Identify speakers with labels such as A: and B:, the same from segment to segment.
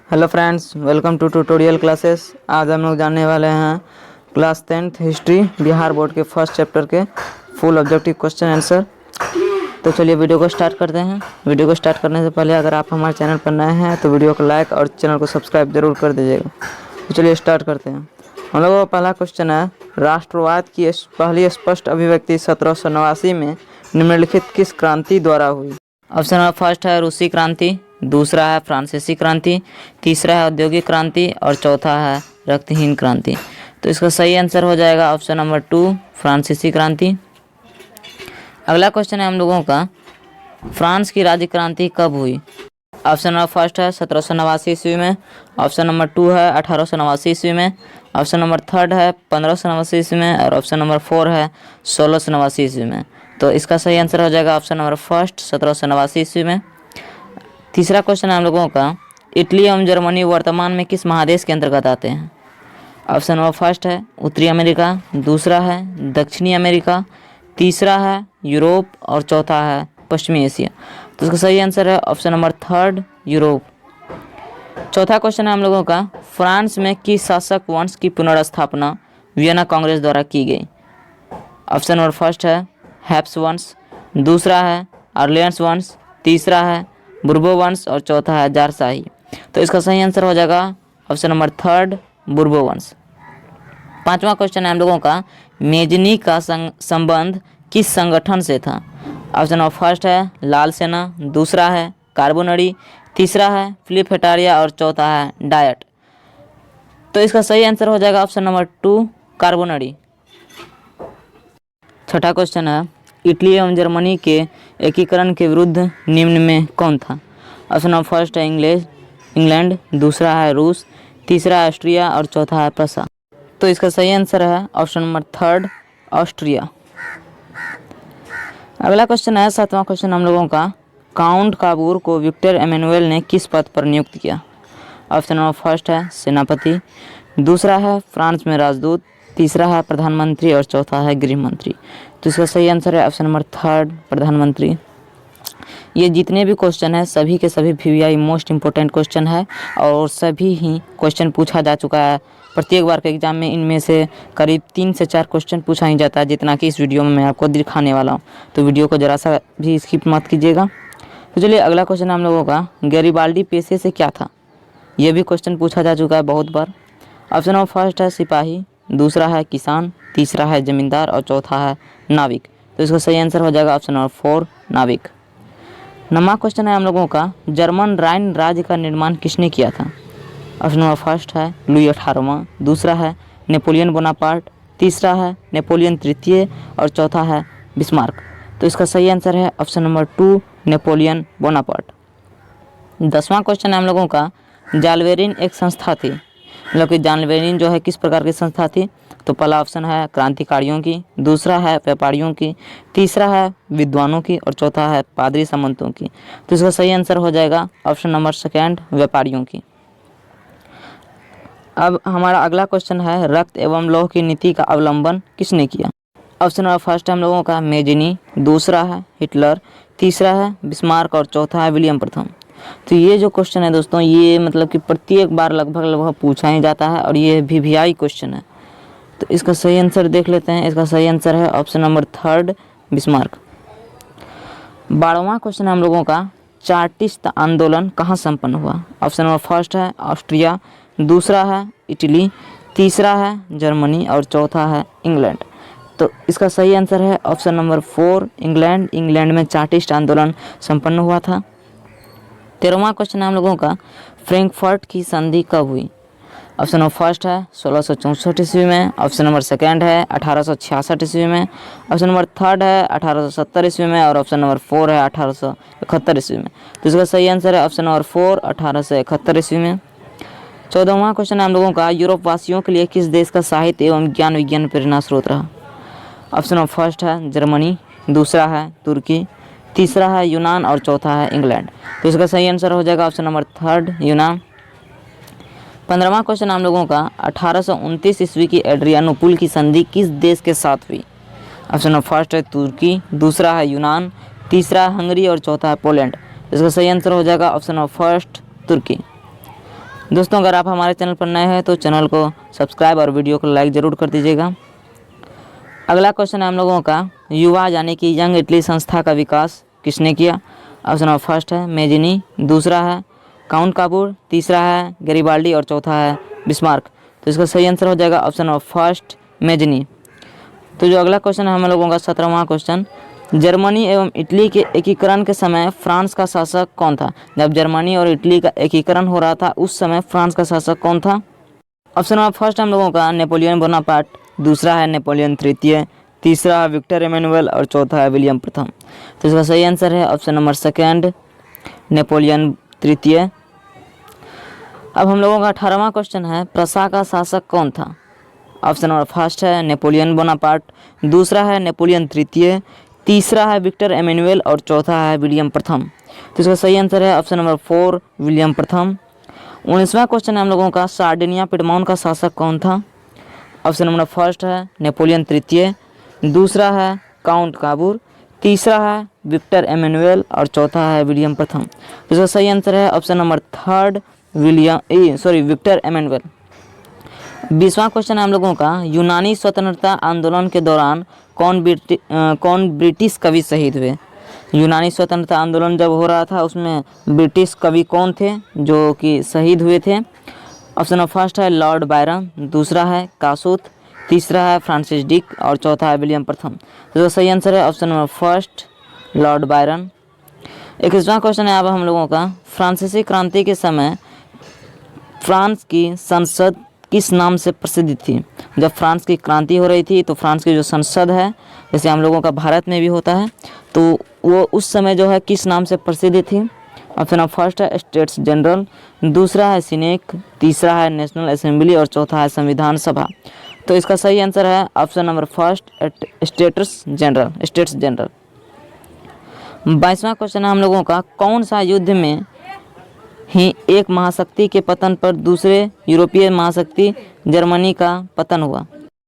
A: Hello friends, welcome to tutorial classes. आज हम लोग जानने वाले हैं class 10th history Bihar board के फर्स्ट चैप्टर के फुल ऑब्जेक्टिव क्वेश्चन आंसर। तो चलिए वीडियो को स्टार्ट करते हैं। वीडियो को स्टार्ट करने से पहले अगर आप हमारे चैनल पर नए हैं तो वीडियो को लाइक और चैनल को सब्सक्राइब जरूर कर दीजिएगा। तो चलिए स्टार्ट करते हैं। हम लोगों का पहला क्वेश्चन है, राष्ट्रवाद की पहली स्पष्ट अभिव्यक्ति 1789 में निम्नलिखित किस क्रांति द्वारा हुई? ऑप्शन नंबर फर्स्ट है रूसी क्रांति, दूसरा है फ्रांसीसी क्रांति, तीसरा है औद्योगिक क्रांति और चौथा है रक्तहीन क्रांति। तो इसका सही आंसर हो जाएगा ऑप्शन नंबर 2 फ्रांसीसी क्रांति। अगला क्वेश्चन है हम लोगों का, फ्रांस की राज्य क्रांति कब हुई? ऑप्शन नंबर फर्स्ट है 1789 ईस्वी में, ऑप्शन नंबर 2 है 1889 ईस्वी में, ऑप्शन नंबर 3 है 1589 ईस्वी में और ऑप्शन नंबर 4 है 1689 ईस्वी में। तो इसका सही आंसर हो जाएगा ऑप्शन नंबर फर्स्ट 1789 ईस्वी में। तीसरा क्वेश्चन है हम लोगों का, इटली एवं जर्मनी वर्तमान में किस महादेश के अंतर्गत आते हैं? ऑप्शन नंबर फर्स्ट है उत्तरी अमेरिका, दूसरा है दक्षिणी अमेरिका, तीसरा है यूरोप और चौथा है पश्चिमी एशिया। तो इसका सही आंसर है ऑप्शन नंबर 3 यूरोप। चौथा क्वेश्चन है हम लोगों का, फ्रांस में किस शासक वंश की पुनर्स्थापना वियना कांग्रेस द्वारा की गई? ऑप्शन नंबर फर्स्ट है हैप्स वंश, दूसरा है ऑरलियंस वंश, तीसरा है बुर्बो वंश और चौथा है जारशाही। तो इसका सही आंसर हो जाएगा ऑप्शन नंबर 3 बुर्बो वंश। पांचवा क्वेश्चन है हम लोगों का, मेजनी का संबंध किस संगठन से था? ऑप्शन नंबर फर्स्ट है लाल सेना, दूसरा है कार्बोनरी, तीसरा है फिलिप हेटारिया और चौथा है डायट। तो इसका सही आंसर हो जाएगा ऑप्शन नंबर 2 कार्बोनरी। छठा क्वेश्चन है, इटली एवं जर्मनी के एकीकरण के विरुद्ध निम्न में कौन था? ऑप्शन नंबर फर्स्ट है इंग्लैंड, दूसरा है रूस, तीसरा है ऑस्ट्रिया और चौथा है प्रसा। तो इसका सही आंसर है ऑप्शन नंबर 3 ऑस्ट्रिया। अगला क्वेश्चन है, सातवां क्वेश्चन हम लोगों का, काउंट काबूर को विक्टर एमेनुएल ने किस पद पर नियुक्त किया? ऑप्शन नंबर फर्स्ट है सेनापति, दूसरा है फ्रांस में राजदूत, तीसरा है प्रधानमंत्री और चौथा है गृह मंत्री। तो इसका सही आंसर है ऑप्शन नंबर 3 प्रधानमंत्री। ये जितने भी क्वेश्चन है सभी के सभी VVI मोस्ट इम्पोर्टेंट क्वेश्चन है और सभी ही क्वेश्चन पूछा जा चुका है। प्रत्येक बार के एग्जाम में इनमें से करीब 3 से 4 क्वेश्चन पूछा ही जाता है, जितना कि इस वीडियो में मैं आपको दिखाने वाला हूँ। तो वीडियो को ज़रा सा भी स्किप मत कीजिएगा। तो चलिए अगला क्वेश्चन हम लोगों का, गैरिबाल्डी पेशे से क्या था? ये भी क्वेश्चन पूछा जा चुका है बहुत बार। ऑप्शन नंबर फर्स्ट है सिपाही, दूसरा है किसान, तीसरा है जमींदार और चौथा है नाविक। तो इसका सही आंसर हो जाएगा ऑप्शन नंबर 4 नाविक। नौवां क्वेश्चन है हम लोगों का, जर्मन राइन राज्य का निर्माण किसने किया था? ऑप्शन नंबर फर्स्ट है लुई 18वां, दूसरा है नेपोलियन बोनापार्ट, तीसरा है नेपोलियन तृतीय और चौथा है बिस्मार्क। तो इसका सही आंसर है ऑप्शन नंबर 2 नेपोलियन बोनापार्ट। 10वां क्वेश्चन है हम लोगों का, जालवेरिन एक संस्था थी, मतलब कि जालवेरिन जो है किस प्रकार की संस्था थी? तो पहला ऑप्शन है क्रांतिकारियों की, दूसरा है व्यापारियों की, तीसरा है विद्वानों की और चौथा है पादरी सामंतों की। तो इसका सही आंसर हो जाएगा ऑप्शन नंबर 2 व्यापारियों की। अब हमारा अगला क्वेश्चन है, रक्त एवं लौह की नीति का अवलंबन किसने किया? ऑप्शन नंबर फर्स्ट है हम लोगों का मेजिनी, दूसरा है हिटलर, तीसरा है बिस्मार्क और चौथा है विलियम प्रथम। तो ये जो क्वेश्चन है दोस्तों, ये मतलब कि प्रत्येक बार लगभग पूछा ही जाता है और ये VVI क्वेश्चन है। तो इसका सही आंसर देख लेते हैं। इसका सही आंसर है ऑप्शन नंबर 3 बिस्मार्क। 12वां क्वेश्चन हम लोगों का, चार्टिस्ट आंदोलन कहाँ संपन्न हुआ? ऑप्शन नंबर फर्स्ट है ऑस्ट्रिया, दूसरा है इटली, तीसरा है जर्मनी और चौथा है इंग्लैंड। तो इसका सही आंसर है ऑप्शन नंबर 4 इंग्लैंड। इंग्लैंड में चार्टिस्ट आंदोलन संपन्न हुआ था। 13वां क्वेश्चन हम लोगों का, फ्रैंकफर्ट की संधि कब हुई? ऑप्शन नंबर फर्स्ट है 1664 ईस्वी में, ऑप्शन नंबर 2 है 1866 ईस्वी में, ऑप्शन नंबर 3 है 1870 ईस्वी में और ऑप्शन नंबर 4 है 1871 ईस्वी में। तो इसका सही आंसर है ऑप्शन नंबर 4 1871 ईस्वी में। 14वां क्वेश्चन हम लोगों का, यूरोप वासियों के लिए किस देश का साहित्य एवं ज्ञान विज्ञान प्रेरणा स्रोत रहा? ऑप्शन नंबर फर्स्ट है जर्मनी, दूसरा है तुर्की, तीसरा है यूनान और चौथा है इंग्लैंड। तो इसका सही आंसर हो जाएगा ऑप्शन नंबर 3 यूनान। 15वां क्वेश्चन हम लोगों का, 1829 ईस्वी की एड्रियानोपुल की संधि किस देश के साथ हुई? ऑप्शन नंबर फर्स्ट है तुर्की, दूसरा है यूनान, तीसरा हंगरी और चौथा है पोलैंड। इसका सही आंसर हो जाएगा ऑप्शन नंबर फर्स्ट तुर्की। दोस्तों अगर आप हमारे चैनल पर नए हैं तो चैनल को सब्सक्राइब और वीडियो को लाइक ज़रूर कर दीजिएगा। अगला क्वेश्चन है हम लोगों का, युवा यानी कि यंग इटली संस्था का विकास किसने किया? ऑप्शन नंबर फर्स्ट है मेजिनी, दूसरा है काउंट काबूर, तीसरा है गैरिबाल्डी और चौथा है बिस्मार्क। तो इसका सही आंसर हो जाएगा ऑप्शन नंबर फर्स्ट मेजिनी। तो जो अगला क्वेश्चन है हम लोगों का 17वां क्वेश्चन, जर्मनी एवं इटली के एकीकरण के समय फ्रांस का शासक कौन था? जब जर्मनी और इटली का एकीकरण हो रहा था उस समय फ्रांस का शासक कौन था? ऑप्शन नंबर फर्स्ट हम लोगों का नेपोलियन बोनापार्ट, दूसरा है नेपोलियन तृतीय, तीसरा है विक्टर इमैनुअल और चौथा है विलियम प्रथम। तो इसका सही आंसर है ऑप्शन नंबर सेकेंड नेपोलियन तृतीय। अब हम लोगों का 18वां क्वेश्चन है, प्रसा का शासक कौन था? ऑप्शन नंबर फर्स्ट है नेपोलियन बोनापार्ट, दूसरा है नेपोलियन तृतीय, तीसरा है विक्टर इमैनुअल और चौथा है विलियम प्रथम। तो इसका सही आंसर है ऑप्शन नंबर 4 विलियम प्रथम। 19वां क्वेश्चन है हम लोगों का, सार्डिनिया पिडमोन का शासक कौन था? ऑप्शन नंबर फर्स्ट है नेपोलियन तृतीय, दूसरा है काउंट काबूर, तीसरा है विक्टर इमैनुअल और चौथा है विलियम प्रथम। तो इसका सही आंसर है option number third Victor Emmanuel. 20वां क्वेश्चन है हम लोगों का, यूनानी स्वतंत्रता आंदोलन के दौरान कौन ब्रिटिश कवि शहीद हुए? यूनानी स्वतंत्रता आंदोलन जब हो रहा था उसमें ब्रिटिश कवि कौन थे जो कि शहीद हुए थे? ऑप्शन नंबर फर्स्ट है लॉर्ड बायरन, दूसरा है कासूत, तीसरा है फ्रांसिस डिक और चौथा है विलियम प्रथम। तो सही आंसर है option number first Lord Byron. 21वां क्वेश्चन है अब हम लोगों का, फ्रांसीसी क्रांति के समय फ्रांस की संसद किस नाम से प्रसिद्ध थी? जब फ्रांस की क्रांति हो रही थी तो फ्रांस की जो संसद है, जैसे हम लोगों का भारत में भी होता है, तो वो उस समय जो है किस नाम से प्रसिद्ध थी? ऑप्शन नंबर फर्स्ट है स्टेट्स जनरल, दूसरा है सीनेट, तीसरा है नेशनल असेंबली और चौथा है संविधान सभा। तो इसका सही आंसर है option number first States General. 22वां क्वेश्चन है हम लोगों का, कौन सा युद्ध में ही एक महाशक्ति के पतन पर दूसरे यूरोपीय महाशक्ति जर्मनी का पतन हुआ?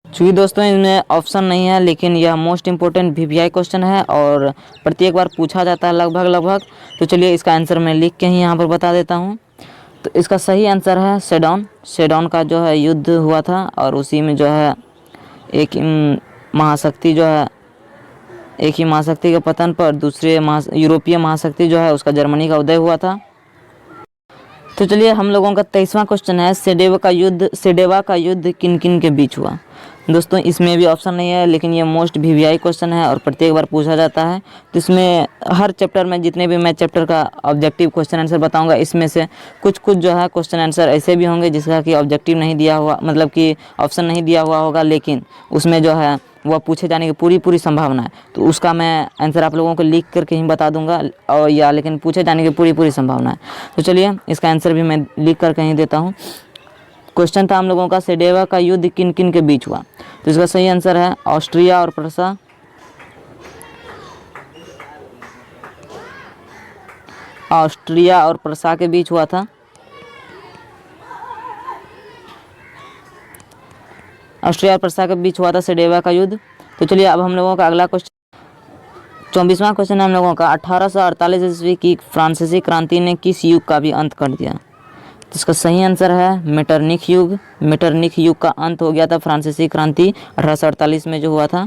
A: चूँकि दोस्तों इसमें ऑप्शन नहीं है, लेकिन यह मोस्ट इम्पोर्टेंट वीवीआई क्वेश्चन है और प्रत्येक बार पूछा जाता है लगभग। तो चलिए इसका आंसर मैं लिख के ही यहाँ पर बता देता हूँ। तो इसका सही आंसर है सेडोन का जो है युद्ध हुआ था और उसी में जो है एक ही महाशक्ति के पतन पर दूसरे यूरोपीय महाशक्ति जो है उसका जर्मनी का उदय हुआ था। तो चलिए हम लोगों का 23वां क्वेश्चन है, सेडेवा का युद्ध किन किन के बीच हुआ? दोस्तों इसमें भी ऑप्शन नहीं है, लेकिन ये मोस्ट वीवीआई क्वेश्चन है और प्रत्येक बार पूछा जाता है। तो इसमें हर चैप्टर में जितने भी मैं चैप्टर का ऑब्जेक्टिव क्वेश्चन आंसर बताऊंगा, इसमें से कुछ जो है क्वेश्चन आंसर ऐसे भी होंगे जिसका कि ऑब्जेक्टिव नहीं दिया हुआ, मतलब कि ऑप्शन नहीं दिया हुआ होगा, लेकिन उसमें जो है वह पूछे जाने की पूरी संभावना है। तो उसका मैं आंसर आप लोगों को लिख करके ही बता दूंगा और लेकिन पूछे जाने की पूरी संभावना है। तो चलिए इसका आंसर भी मैं लिख करके ही देता हूँ। क्वेश्चन था हम लोगों का, सेडेवा का युद्ध किन किन के बीच हुआ? तो इसका सही आंसर है ऑस्ट्रिया और प्रसा। ऑस्ट्रिया और प्रसा के बीच हुआ था। ऑस्ट्रिया और प्रसा के बीच हुआ था सेडेवा का युद्ध। तो चलिए अब हम लोगों का अगला क्वेश्चन 24वां क्वेश्चन है हम लोगों का, 1848 ईस्वी की फ्रांसीसी क्रांति ने किस युग का भी अंत कर दिया? तो इसका सही आंसर है मेटरनिख युग का अंत हो गया था फ्रांसीसी क्रांति 1848 में जो हुआ था।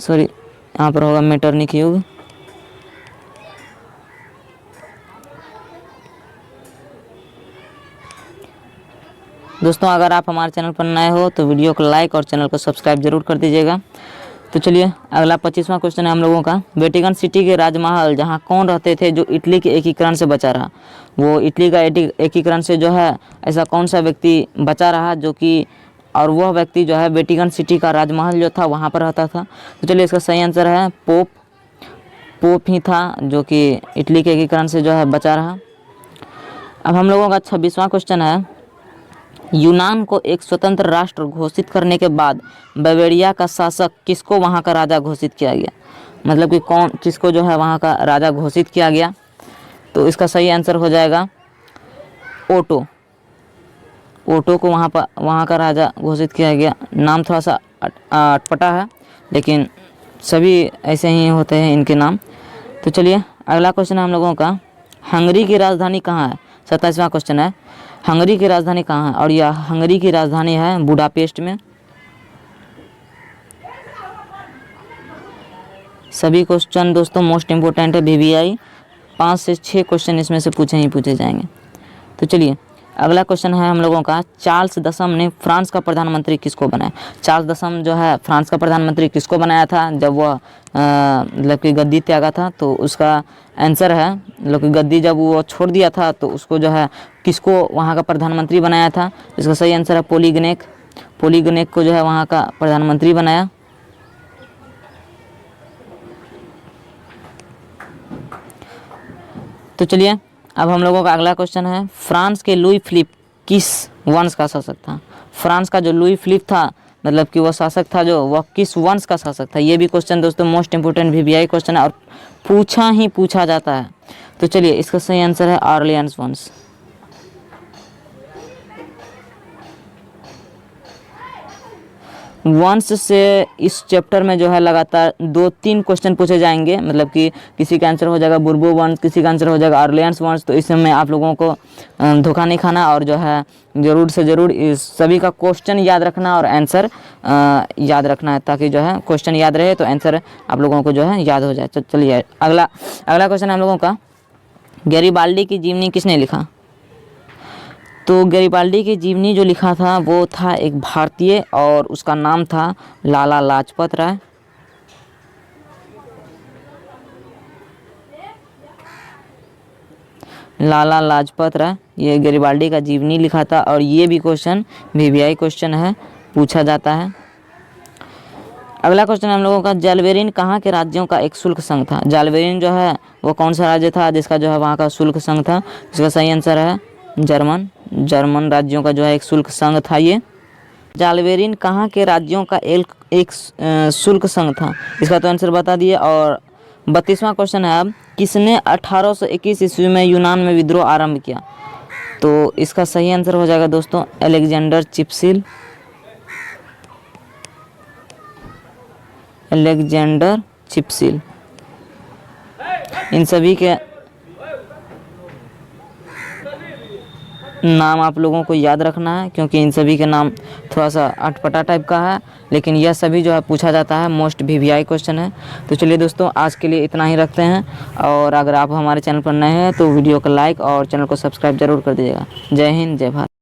A: यहाँ पर होगा मेटरनिख युग। दोस्तों अगर आप हमारे चैनल पर नए हो तो वीडियो को लाइक और चैनल को सब्सक्राइब जरूर कर दीजिएगा। तो चलिए अगला 25वां क्वेश्चन है हम लोगों का, वेटिकन सिटी के राजमहल जहां कौन रहते थे जो इटली के एकीकरण से बचा रहा? वो इटली का एकीकरण से जो है ऐसा कौन सा व्यक्ति बचा रहा जो कि, और वह व्यक्ति जो है वेटिकन सिटी का राजमहल जो था वहाँ पर रहता था? तो चलिए इसका सही आंसर है पोप ही था जो कि इटली के एकीकरण से जो है बचा रहा। अब हम लोगों का 26वां क्वेश्चन है, यूनान को एक स्वतंत्र राष्ट्र घोषित करने के बाद बावेरिया का शासक किसको वहाँ का राजा घोषित किया गया? मतलब कि किसको जो है वहाँ का राजा घोषित किया गया? तो इसका सही आंसर हो जाएगा ओटो को वहाँ का राजा घोषित किया गया। नाम थोड़ा सा अटपटा है, लेकिन सभी ऐसे ही होते हैं इनके नाम। तो चलिए अगला क्वेश्चन है हम लोगों का, हंगरी की राजधानी कहाँ है? 27वां क्वेश्चन है, हंगरी की राजधानी कहाँ है? और यह हंगरी की राजधानी है बुडापेस्ट में। सभी क्वेश्चन दोस्तों मोस्ट इम्पोर्टेंट है, VVI 5 से 6 क्वेश्चन इसमें से पूछे जाएंगे। तो चलिए अगला क्वेश्चन है हम लोगों का, चार्ल्स दसम ने फ्रांस का प्रधानमंत्री किसको बनाया? चार्ल्स दसम जो है फ्रांस का प्रधानमंत्री किसको बनाया था जब वह मतलब कि गद्दी त्यागा था? तो उसका आंसर है, मतलब कि गद्दी जब वो छोड़ दिया था तो उसको जो है किसको वहाँ का प्रधानमंत्री बनाया था? इसका सही आंसर है पोलीगनेक। पोलीगनेक को जो है वहाँ का प्रधानमंत्री बनाया। तो चलिए अब हम लोगों का अगला क्वेश्चन है, फ्रांस के लुई फिलिप किस वंश का शासक था? फ्रांस का जो लुई फिलिप था मतलब कि वह शासक था जो, वह किस वंश का शासक था? ये भी क्वेश्चन दोस्तों मोस्ट इंपोर्टेंट VVI क्वेश्चन है और पूछा जाता है। तो चलिए इसका सही आंसर है ऑर्लियंस वंश। वंश से इस चैप्टर में जो है लगातार 2-3 क्वेश्चन पूछे जाएंगे, मतलब कि किसी का आंसर हो जाएगा बुर्बो वंश, किसी का आंसर हो जाएगा ऑर्लियंस वंश। तो इसमें आप लोगों को धोखा नहीं खाना और जो है ज़रूर से ज़रूर इस सभी का क्वेश्चन याद रखना और आंसर याद रखना है, ताकि जो है क्वेश्चन याद रहे तो आंसर आप लोगों को जो है याद हो जाए। तो चलिए अगला क्वेश्चन है हम लोगों का, गैरिबाल्डी की जीवनी किसने लिखा? तो गैरिबाल्डी की जीवनी जो लिखा था वो था एक भारतीय और उसका नाम था लाला लाजपत राय। लाला लाजपत राय, ये गैरिबाल्डी का जीवनी लिखा था और ये भी क्वेश्चन VVI क्वेश्चन है, पूछा जाता है। अगला क्वेश्चन हम लोगों का, जालबेरिन कहाँ के राज्यों का एक शुल्क संघ था? जालबेरिन जो है वो कौन सा राज्य था जिसका जो है वहाँ का शुल्क संघ था? इसका सही आंसर है जर्मन राज्यों का जो है एक शुल्क संघ था ये। जालबेरिन कहाँ के राज्यों का एक शुल्क संघ था? इसका तो आंसर बता दिए। और 32वां क्वेश्चन है अब, किसने 1821 ईस्वी में यूनान में विद्रोह आरंभ किया? तो इसका सही आंसर हो जाएगा दोस्तों अलेक्जेंडर चिपसिल। अलेक्जेंडर चिपसिल। इन सभी के नाम आप लोगों को याद रखना है क्योंकि इन सभी के नाम थोड़ा सा अटपटा टाइप का है, लेकिन यह सभी जो है पूछा जाता है, मोस्ट VVI क्वेश्चन है। तो चलिए दोस्तों आज के लिए इतना ही रखते हैं, और अगर आप हमारे चैनल पर नए हैं तो वीडियो को लाइक और चैनल को सब्सक्राइब जरूर कर दीजिएगा। जय हिंद, जय भारत।